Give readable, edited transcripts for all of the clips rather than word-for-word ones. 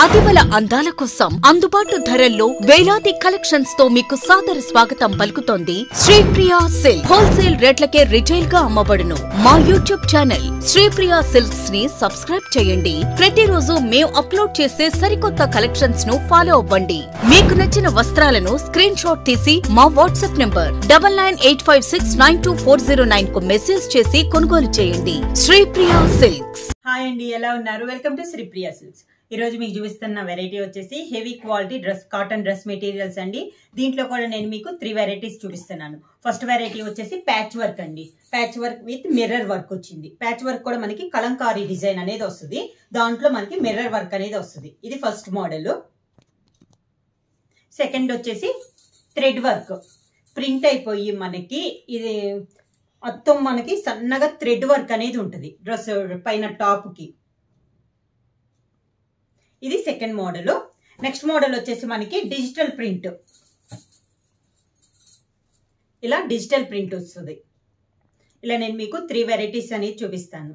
అతివల అందాల కోసం అందుబాటు ధరల్లో వేలాది కలెక్షన్స్ తో మీకు సాదర స్వాగతం పలుకుతోంది శ్రీప్రియ సిల్క్. హోల్సేల్ రేట్లకే రిటైల్ గా అమ్మబడును. మా యూట్యూబ్ ఛానల్ శ్రీప్రియ సిల్క్స్ ని సబ్స్క్రైబ్ చేయండి. ప్రతిరోజు మేము అప్లోడ్ చేసే సరికొత్త కలెక్షన్స్ ను ఫాలో అవ్వండి. మీకు నచ్చిన వస్త్రాలను స్క్రీన్ షాట్ తీసి మా వాట్సాప్ నంబర్ 9985692409 కు మెసేజ్ చేసి కొనుగోలు చేయండి. శ్రీప్రియ సిల్క్స్. హాయ్ అండి, ఎలా ఉన్నారు? Welcome to Sripriya silks. ఈ రోజు మీకు చూపిస్తున్న వెరైటీ వచ్చేసి heavy quality dress cotton dress materials అండి. దీంట్లో కూడా నేను మీకు 3 వెరైటీస్ చూపిస్తున్నాను. ఫస్ట్ వెరైటీ వచ్చేసి ప్యాచ్ వర్క్ అండి. Patch work with mirror work వచ్చింది. ప్యాచ్ వర్క్ కూడా మనకి కలంకారీ డిజైన్ అనేది వస్తుంది. దాంట్లో మనకి మిర్రర్ వర్క్ అనేది వస్తుంది. ఇది ఫస్ట్ మోడల్. సెకండ్ వచ్చేసి థ్రెడ్ వర్క్ ప్రింట్ అయిపోయి మనకి ఇది మొత్తం మనకి సన్నగా థ్రెడ్ వర్క్ అనేది ఉంటుంది డ్రెస్ పైన టాప్ కి. ఇది సెకండ్ మోడల్. నెక్స్ట్ మోడల్ వచ్చేసి మనకి డిజిటల్ ప్రింట్. ఇలా డిజిటల్ ప్రింట్ వస్తుంది. ఇలా నేను మీకు 3 వెరైటీస్ అనేది చూపిస్తాను.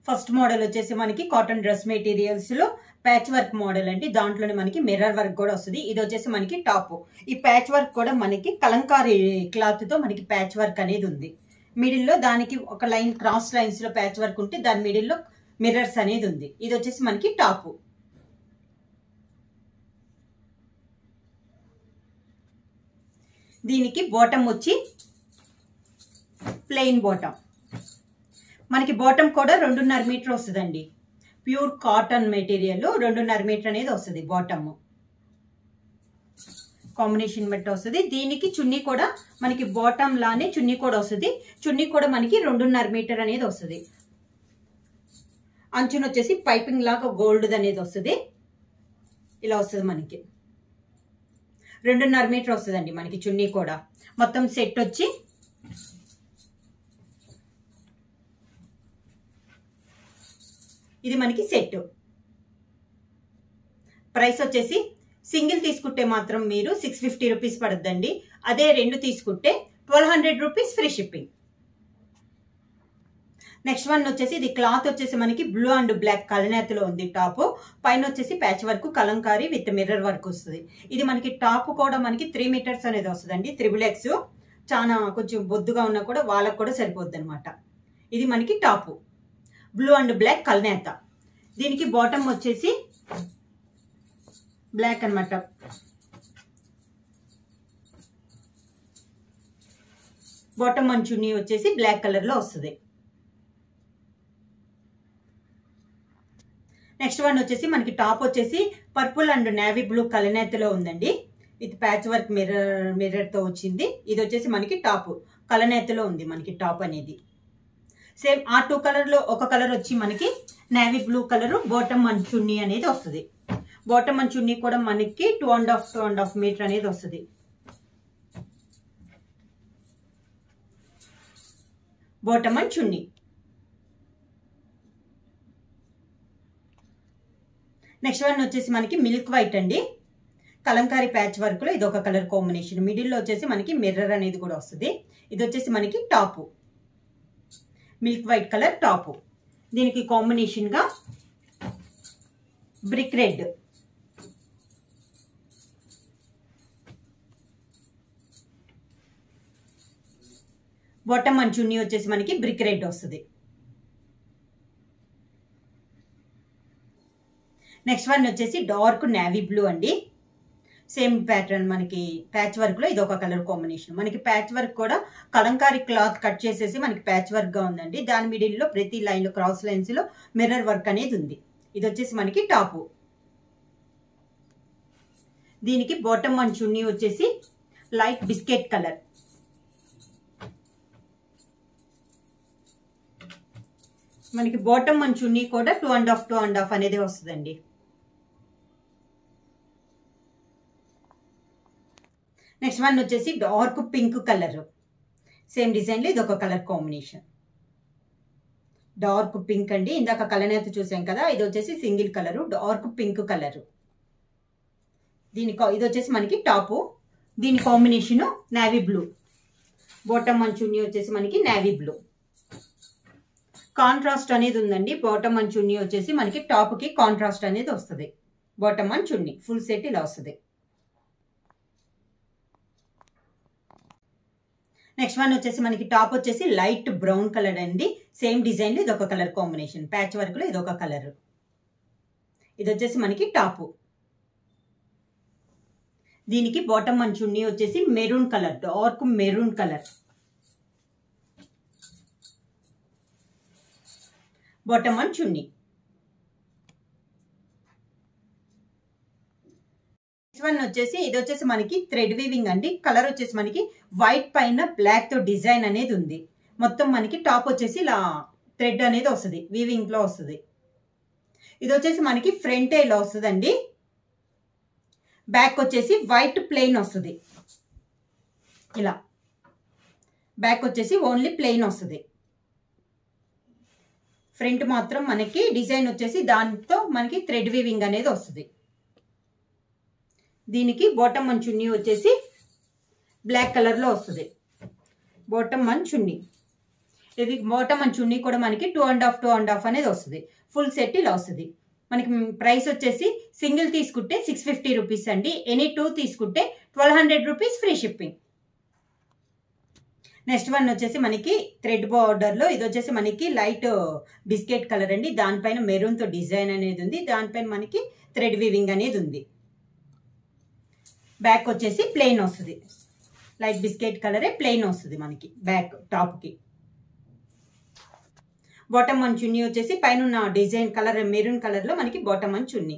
ఫస్ట్ మోడల్ వచ్చేసి మనకి కాటన్ డ్రెస్ మెటీరియల్స్ లో ప్యాచ్ వర్క్ మోడల్ అండి. దాంట్లోనే మనకి మిర్రర్ వర్క్ కూడా వస్తుంది. ఇది వచ్చేసి మనకి టాప్. ఈ ప్యాచ్ వర్క్ కూడా మనకి కలంకారీ క్లాత్ తో మనకి ప్యాచ్ వర్క్ అనేది ఉంది. మిడిల్ లో దానికి ఒక లైన్ క్రాస్ లైన్స్ లో ప్యాచ్ వర్క్ ఉంటే దాని మిడిల్ లో మిర్రర్స్ అనేది ఉంది. ఇది వచ్చేసి మనకి టాప్. దీనికి బాటమ్ వచ్చి ప్లెయిన్ బాటమ్. మనకి బాటమ్ కూడా 2.5 మీటర్ వస్తుందండి. ప్యూర్ కాటన్ మెటీరియల్ 2.5 మీటర్ అనేది వస్తుంది బాటమ్. కాంబినేషన్ బట్టి వస్తుంది. దీనికి చున్నీ కూడా మనకి బాటమ్ లానే చున్నీ కూడా వస్తుంది. చున్నీ కూడా మనకి 2.5 మీటర్ అనేది వస్తుంది. అంచున వచ్చేసి పైపింగ్ లాగా గోల్డ్ అనేది వస్తుంది. ఇలా వస్తుంది మనకి 2.5 మీటర్ వస్తుందండి మనకి చున్నీ కూడా. మొత్తం సెట్ వచ్చి ఇది మనకి సెట్. ప్రైస్ వచ్చేసి సింగిల్ తీసుకుంటే మాత్రం మీరు 650 రూపీస్ పడుతుందండి. అదే 2 తీసుకుంటే 1200 rupees free shipping. Next one వచ్చేసి ఇది క్లాత్ వచ్చేసి మనకి బ్లూ అండ్ బ్లాక్ కలనేతలో ఉంది టాప్. పైన వచ్చేసి patch work Kalamkari with mirror work వస్తుంది. ఇది మనకి టాప్ కూడా మనకి 3 మీటర్స్ అనేది వస్తుందండి. 3X చాలా కొంచెం బొద్దుగా ఉన్నా కూడా వాళ్ళకు కూడా సరిపోద్ది అనమాట. ఇది మనకి టాప్ బ్లూ అండ్ బ్లాక్ కలనేత. దీనికి బాటమ్ వచ్చేసి బ్లాక్ అనమాట. బాటమ్ అండ్ చున్నీ వచ్చేసి బ్లాక్ కలర్ లో వస్తుంది. నెక్స్ట్ వన్ వచ్చేసి మనకి టాప్ వచ్చేసి పర్పుల్ అండ్ నేవీ బ్లూ కలనేతలో ఉందండి. విత్ ప్యాచ్ వర్క్ మిర్రర్ తో వచ్చింది. ఇది వచ్చేసి మనకి టాప్ కలనేతలో ఉంది మనకి టాప్ అనేది. సేమ్ ఆ 2 కలర్ లో ఒక కలర్ వచ్చి మనకి navy blue colour bottom and chunni అనేది వస్తుంది. బాటమ్ అండ్ చున్నీ కూడా మనకి 2.5 మీటర్ అనేది వస్తుంది. Bottom and chunni. Next one వచ్చేసి మనకి మిల్క్ వైట్ అండి. కలంకారీ ప్యాచ్ వర్క్ లో ఇది ఒక కలర్ కాంబినేషన్. మిడిల్ లో వచ్చేసి మనకి మిర్రర్ అనేది కూడా వస్తుంది. ఇది వచ్చేసి మనకి top milk white colour top. దీనికి కాంబినేషన్ గా brick red. Bottom and chunni వచ్చేసి మనకి బ్రిక్ రెడ్ వస్తుంది. నెక్స్ట్ వన్ వచ్చేసి డార్క్ నేవీ బ్లూ అండి. సేమ్ ప్యాటర్న్ మనకి ప్యాచ్ వర్క్ లో ఇది ఒక కలర్ కాంబినేషన్. మనకి ప్యాచ్ వర్క్ కూడా కలంకారీ క్లాత్ కట్ చేసేసి మనకి ప్యాచ్ వర్క్ గా ఉందండి. దాని మిడిల్ లో ప్రతి లైన్ లో క్రాస్ లైన్స్ లో మిర్రర్ వర్క్ అనేది ఉంది. ఇది వచ్చేసి మనకి టాప్. దీనికి బాటమ్ అండ్ చున్నీ వచ్చేసి లైట్ బిస్కెట్ కలర్. మనకి బాటమ్ అండ్ చున్నీ కూడా 2.5 అనేది వస్తుందండి. నెక్స్ట్ వన్ వచ్చేసి dark pink colour. Same design లో ఇది ఒక కలర్ కాంబినేషన్. డార్క్ పింక్ అండి. ఇందాక కలనేత చూసాం కదా, ఇది వచ్చేసి single colour dark pink colour. ఇది వచ్చేసి మనకి టాప్. దీని combination navy blue. Bottom and chunni వచ్చేసి మనకి నేవీ బ్లూ. కాంట్రాస్ట్ అనేది ఉందండి. బాటమ్ అండ్ చున్నీ వచ్చేసి మనకి టాప్ కి కాంట్రాస్ట్ అనేది వస్తుంది. Bottom and chunni full set ఇలా వస్తుంది. నెక్స్ట్ వన్ వచ్చేసి మనకి టాప్ వచ్చేసి లైట్ బ్రౌన్ కలర్ అండి. సేమ్ డిజైన్ లో ఇది ఒక కలర్ కాంబినేషన్, ప్యాచ్ వర్క్ లో ఇది ఒక కలర్. ఇది వచ్చేసి మనకి టాప్. దీనికి బాటమ్ అండ్ చున్నీ వచ్చేసి maroon colour, dark maroon colour. Bottom and chunni. Next one వచ్చేసి ఇది వచ్చేసి మనకి థ్రెడ్ వీవింగ్ అండి. కలర్ వచ్చేసి మనకి వైట్ పైన బ్లాక్ తో డిజైన్ అనేది ఉంది. మొత్తం మనకి టాప్ వచ్చేసి ఇలా థ్రెడ్ అనేది వస్తుంది, వీవింగ్ లో వస్తుంది. ఇది వచ్చేసి మనకి ఫ్రంట్ ఇలా వస్తుంది అండి. బ్యాక్ వచ్చేసి వైట్ ప్లెయిన్ వస్తుంది. ఇలా బ్యాక్ వచ్చేసి ఓన్లీ ప్లెయిన్ వస్తుంది. ఫ్రంట్ మాత్రం మనకి డిజైన్ వచ్చేసి దాంతో మనకి థ్రెడ్ వీవింగ్ అనేది వస్తుంది. దీనికి బాటమ్ అండ్ చున్నీ వచ్చేసి బ్లాక్ కలర్ లో వస్తుంది. బాటమ్ అండ్ చున్నీ. ఇది బాటమ్ అండ్ చున్నీ కూడా మనకి 2.5 అనేది వస్తుంది. ఫుల్ సెట్ ఇలా వస్తుంది. మనకి ప్రైస్ వచ్చేసి సింగిల్ తీసుకుంటే 650 రూపీస్ అండి. ఎనీ 2 తీసుకుంటే 1200 rupees free shipping. Next one వచ్చేసి మనకి థ్రెడ్ బార్డర్ లో ఇది వచ్చేసి మనకి లైట్ బిస్కెట్ కలర్ అండి. దానిపైన మెరూన్ తో డిజైన్ అనేది ఉంది. దానిపైన మనకి థ్రెడ్ వీవింగ్ అనేది ఉంది. బ్యాక్ వచ్చేసి ప్లెయిన్ వస్తుంది. లైట్ బిస్కెట్ కలరే ప్లెయిన్ వస్తుంది మనకి బ్యాక్ టాప్ కి. బాటమ్ అండ్ చున్నీ వచ్చేసి పైన ఉన్న డిజైన్ కలర్ మెరూన్ కలర్ లో మనకి bottom and chunni.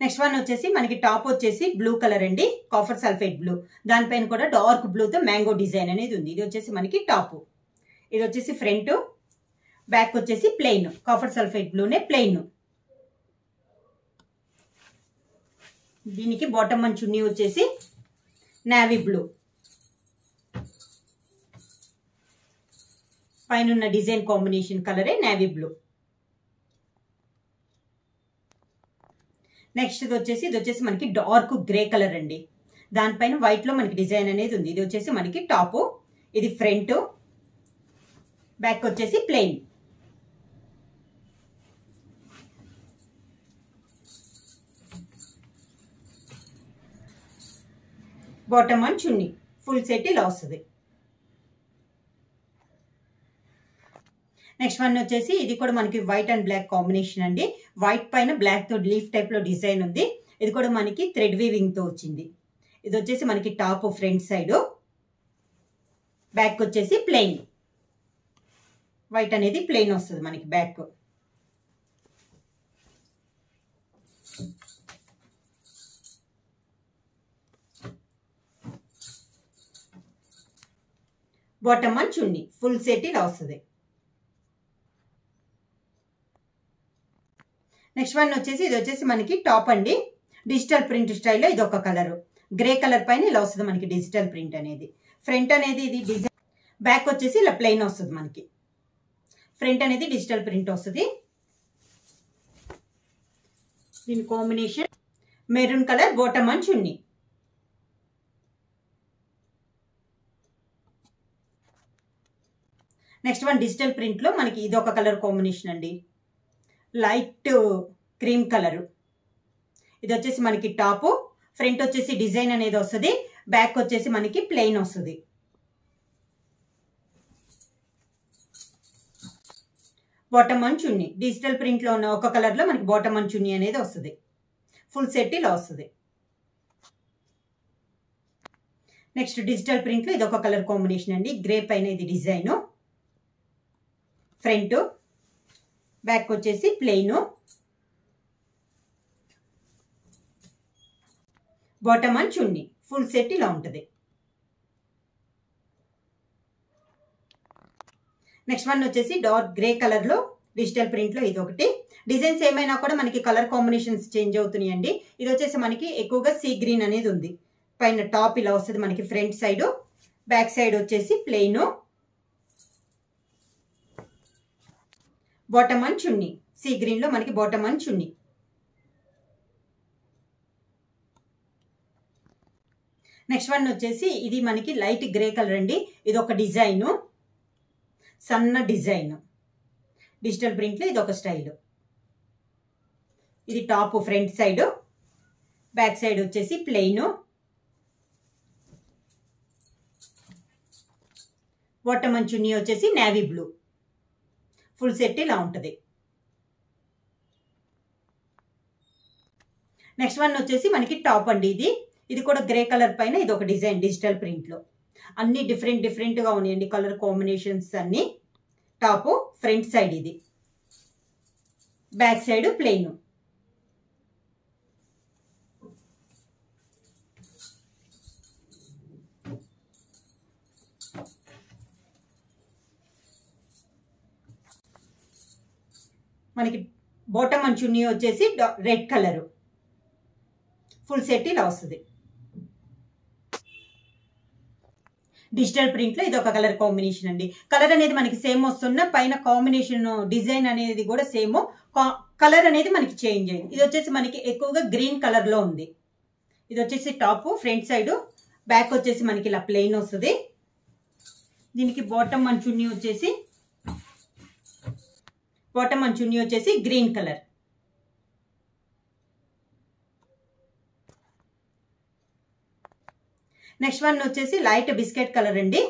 Next one వచ్చేసి మనకి టాప్ వచ్చేసి బ్లూ కలర్ అండి, కాపర్ సల్ఫేట్ బ్లూ. దానిపైన కూడా డార్క్ బ్లూ తో మ్యాంగో డిజైన్ అనేది ఉంది. ఇది వచ్చేసి మనకి టాప్. ఇది వచ్చేసి ఫ్రంట్. బ్యాక్ వచ్చేసి ప్లెయిన్, కాపర్ సల్ఫేట్ బ్లూనే ప్లెయిన్. దీనికి బాటమ్ అండ్ చున్నీ వచ్చేసి నేవీ బ్లూ. పైన ఉన్న డిజైన్ కాంబినేషన్ కలరే నేవీ బ్లూ. నెక్స్ట్ ఇది వచ్చేసి మనకి డార్క్ గ్రే కలర్ అండి. దానిపైన వైట్ లో మనకి డిజైన్ అనేది ఉంది. ఇది వచ్చేసి మనకి టాప్. ఇది ఫ్రంట్. బ్యాక్ వచ్చేసి plain. Bottom and chunni full set ఇలా వస్తుంది. నెక్స్ట్ వన్ వచ్చేసి ఇది కూడా మనకి వైట్ అండ్ బ్లాక్ కాంబినేషన్ అండి. వైట్ పైన బ్లాక్ తో లీఫ్ టైప్ లో డిజైన్ ఉంది. ఇది కూడా మనకి థ్రెడ్ వీవింగ్ తో వచ్చింది. ఇది వచ్చేసి మనకి టాప్ ఫ్రంట్ సైడ్. బ్యాక్ వచ్చేసి ప్లెయిన్. వైట్ అనేది ప్లెయిన్ వస్తుంది మనకి back. Bottom and chunni full set ఇలా వస్తుంది. నెక్స్ట్ వన్ వచ్చేసి ఇది వచ్చేసి మనకి టాప్ అండి. డిజిటల్ ప్రింట్ స్టైల్లో ఇది ఒక కలర్. గ్రే కలర్ పైన ఇలా వస్తుంది మనకి డిజిటల్ ప్రింట్ అనేది. ఫ్రంట్ అనేది ఇది డిజైన్. బ్యాక్ వచ్చేసి ఇలా ప్లెయిన్ వస్తుంది మనకి. ఫ్రంట్ అనేది డిజిటల్ ప్రింట్ వస్తుంది. దీని combination maroon colour bottom and chunni. Next one digital print లో మనకి ఇది ఒక కలర్ కాంబినేషన్ అండి. Light cream colour. ఇది వచ్చేసి మనకి టాప్. ఫ్రంట్ వచ్చేసి డిజైన్ అనేది వస్తుంది. బ్యాక్ వచ్చేసి మనకి ప్లెయిన్ వస్తుంది. Bottom and chunni digital print లో ఉన్న ఒక కలర్ లో మనకి బాటమ్ అండ్ చున్నీ అనేది వస్తుంది. ఫుల్ సెట్ ఇలా వస్తుంది. నెక్స్ట్ డిజిటల్ ప్రింట్ లో ఇది ఒక కలర్ కాంబినేషన్ అండి. గ్రే పైన ఇది డిజైన్. ఫ్రంట్. బ్యాక్ వచ్చేసి plain. Bottom and chunni full set ఇలా ఉంటుంది. నెక్స్ట్ వన్ వచ్చేసి డార్క్ గ్రే కలర్ లో డిజిటల్ ప్రింట్ లో ఇది ఒకటి. డిజైన్స్ ఏమైనా కూడా మనకి కలర్ కాంబినేషన్స్ చేంజ్ అవుతున్నాయండి. ఇది వచ్చేసి మనకి ఎక్కువగా సీ గ్రీన్ అనేది ఉంది. పైన టాప్ ఇలా వస్తుంది మనకి ఫ్రంట్ సైడ్. బ్యాక్ సైడ్ వచ్చేసి plain. Bottom and chunni sea green లో మనకి bottom and chunni. Next one వచ్చేసి ఇది మనకి లైట్ గ్రే కలర్ అండి. ఇది ఒక డిజైన్, సన్న డిజైన్, డిజిటల్ ప్రింట్లో ఇది ఒక స్టైల్. ఇది top front side, back side వచ్చేసి ప్లెయిన్, బాటమ్ అండ్ చున్నీ వచ్చేసి నేవీ బ్లూ. ఫుల్ సెట్ ఇలా ఉంటుంది. నెక్స్ట్ వన్ వచ్చేసి మనకి టాప్ అండి. ఇది కూడా గ్రే కలర్ పైన ఇది ఒక డిజైన్ డిజిటల్ ప్రింట్లో. అన్ని డిఫరెంట్గా ఉన్నాయండి కలర్ కాంబినేషన్స్ అన్ని. టాప్ ఫ్రంట్ సైడ్, ఇది బ్యాక్ సైడ్ ప్లెయిన్. మనకి బాటమ్ అండ్ చున్నీ వచ్చేసి రెడ్ కలర్. ఫుల్ సెట్ ఇలా వస్తుంది. డిజిటల్ ప్రింట్లో ఇది ఒక కలర్ కాంబినేషన్ అండి. కలర్ అనేది మనకి సేమ్ వస్తున్న, పైన కాంబినేషన్ డిజైన్ అనేది కూడా సేమ్, కలర్ అనేది మనకి చేంజ్ అయింది. ఇది వచ్చేసి మనకి ఎక్కువగా గ్రీన్ కలర్ లో ఉంది. ఇది వచ్చేసి టాప్ ఫ్రంట్ సైడ్, బ్యాక్ వచ్చేసి మనకి ఇలా ప్లెయిన్ వస్తుంది. దీనికి బాటమ్ అండ్ చున్నీ వచ్చేసి గ్రీన్ కలర్. నెక్స్ట్ వన్ వచ్చేసి లైట్ బిస్కెట్ కలర్ అండి.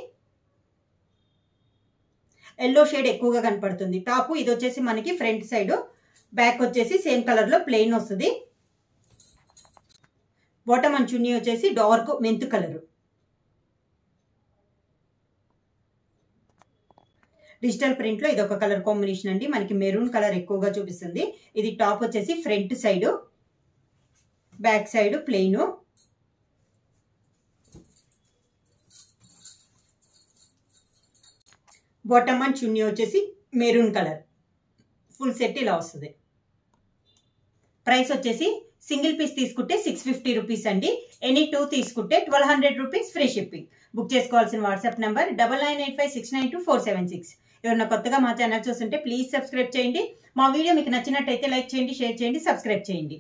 ఎల్లో షేడ్ ఎక్కువగా కనపడుతుంది. టాప్ ఇది వచ్చేసి మనకి ఫ్రంట్ సైడ్, బ్యాక్ వచ్చేసి సేమ్ కలర్ లో ప్లెయిన్ వస్తుంది. బాటమ్ అండ్ చున్నీ వచ్చేసి dark mint colour. Digital print లో ఇది ఒక కలర్ కాంబినేషన్ అండి. మనకి మెరూన్ కలర్ ఎక్కువగా చూపిస్తుంది. ఇది టాప్ వచ్చేసి front side, back side plain, bottom and chunni వచ్చేసి మెరూన్ కలర్. ఫుల్ సెట్ ఇలా వస్తుంది. ప్రైస్ వచ్చేసి సింగిల్ పీస్ తీసుకుంటే 650 రూపీస్ అండి. ఎనీ 2 తీసుకుంటే 1200 రూపీస్ ఫ్రీ షిప్పింగ్. బుక్ చేసుకోవాల్సిన వాట్సాప్ నంబర్ 9985692476. ఎవరైనా కొత్తగా మా ఛానల్ చూస్తుంటే ప్లీజ్ సబ్స్క్రైబ్ చేయండి. మా వీడియో మీకు నచ్చినట్టయితే లైక్ చేయండి, షేర్ చేయండి, సబ్స్క్రైబ్ చేయండి.